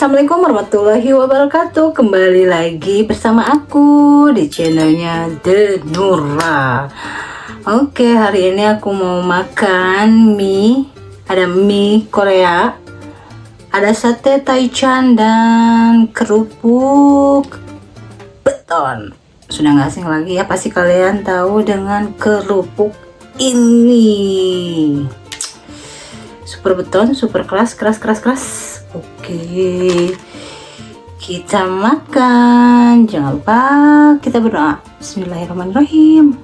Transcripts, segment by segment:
Assalamualaikum warahmatullahi wabarakatuh. Kembali lagi bersama aku di channelnya The Nura. Oke, hari ini aku mau makan mie. Ada mie Korea, ada sate taichan, dan kerupuk beton. Sudah nggak asing lagi ya, pasti kalian tahu dengan kerupuk ini. Super beton, super keras. Oke, kita makan. Jangan lupa kita berdoa. Bismillahirrahmanirrahim.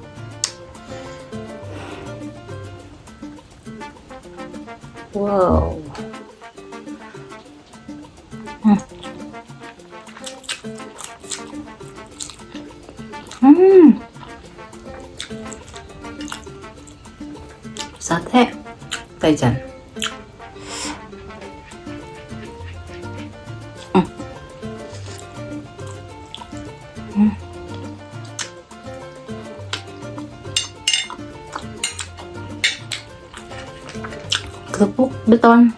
Wow. Sate taichan. Kerupuk beton.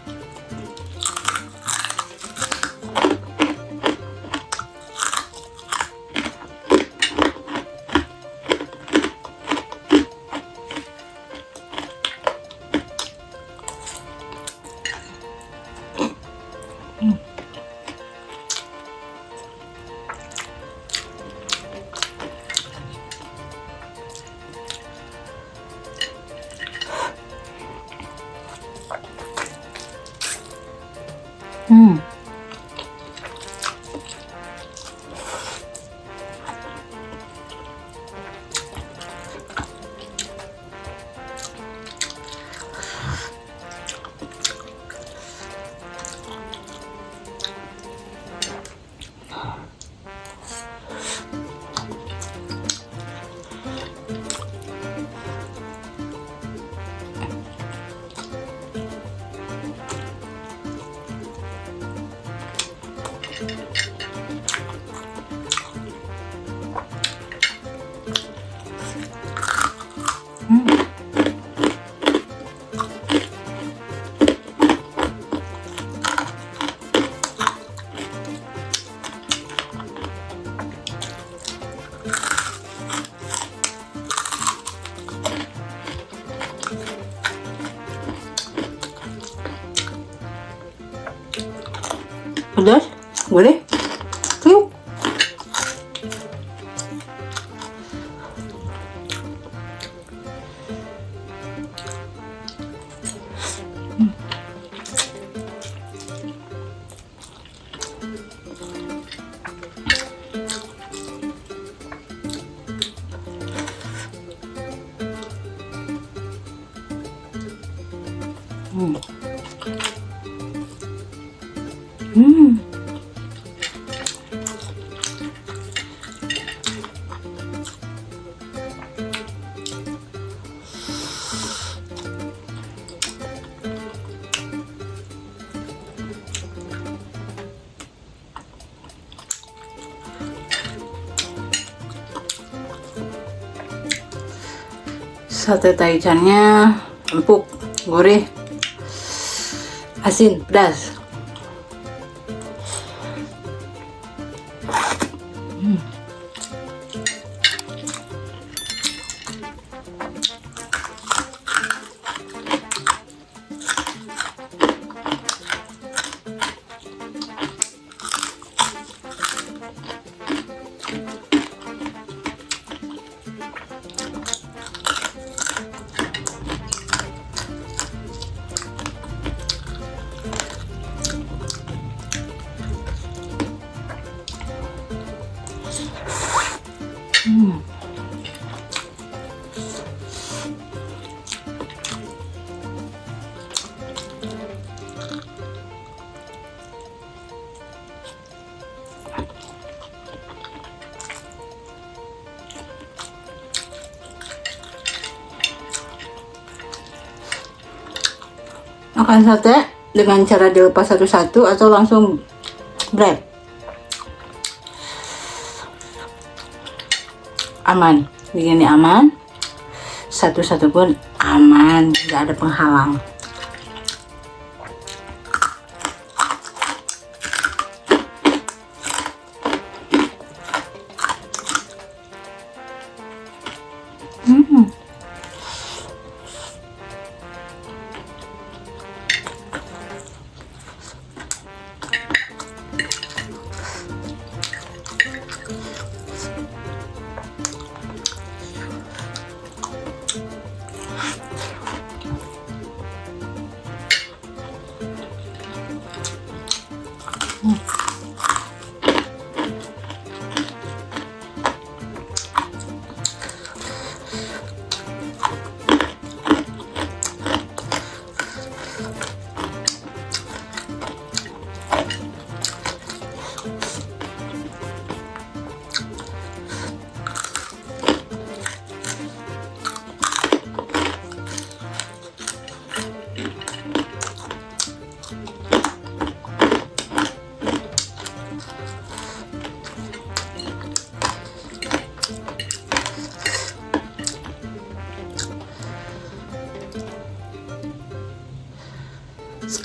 Pedas? Boleh? Yuk. Sate taichannya empuk, gurih, asin, pedas. Makan sate dengan cara dilepas satu-satu atau langsung break. Aman, begini aman. Satu-satu pun aman, tidak ada penghalang.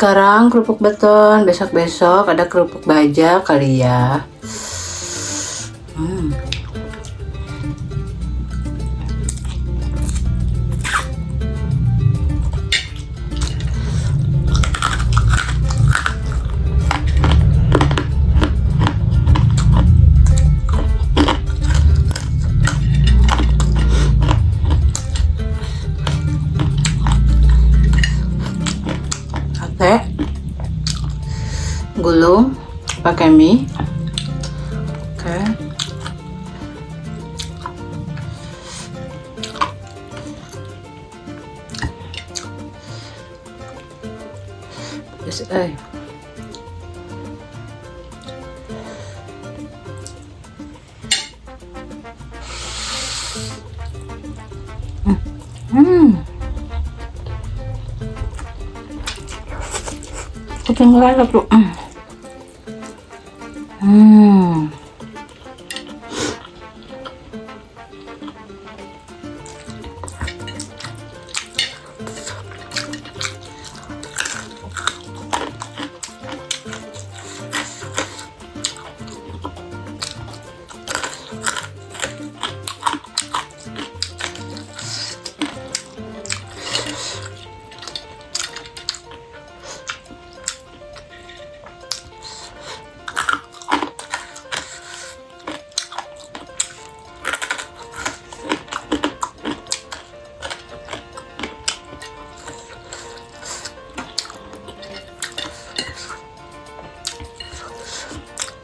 sekarang kerupuk beton, besok-besok ada kerupuk baja kali ya. Sate, gulung, pakai mie. Oke. Yes, kucing lelep tuh.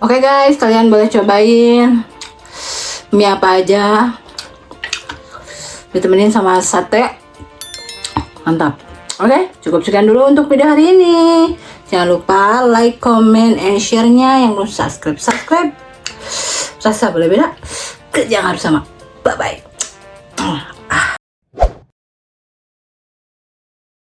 Oke guys, kalian boleh cobain mie apa aja, ditemenin sama sate, mantap. Oke, cukup sekian dulu untuk video hari ini. Jangan lupa like, comment, and share-nya. Yang belum subscribe. Rasa boleh beda, kerja harus sama. Bye bye.